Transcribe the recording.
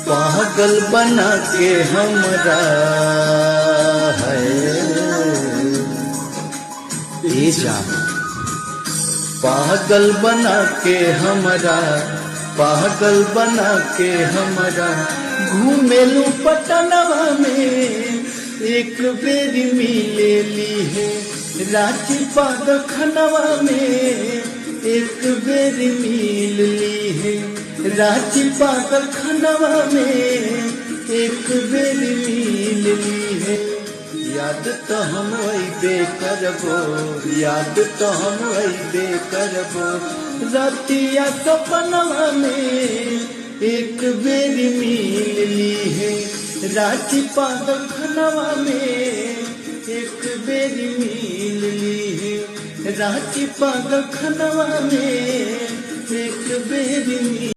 पागल बना के हमरा है ये जान, पागल बना के हमरा, पागल बना के हमरा घूमेलू पटनवा में। एक बेर मिले ली है रांची पादखनवा में, एक बेर मिल ली है रांची पादखनवा में, एक बेर मिल ली है। याद तो हम अइबे करबो, याद तो हम अइबे करबो रतिया सपनवा में। एक बेर मिल ली है रांची पादखनवा में, एक बेर मिल ली है रांची पादखनवा में, एक बेर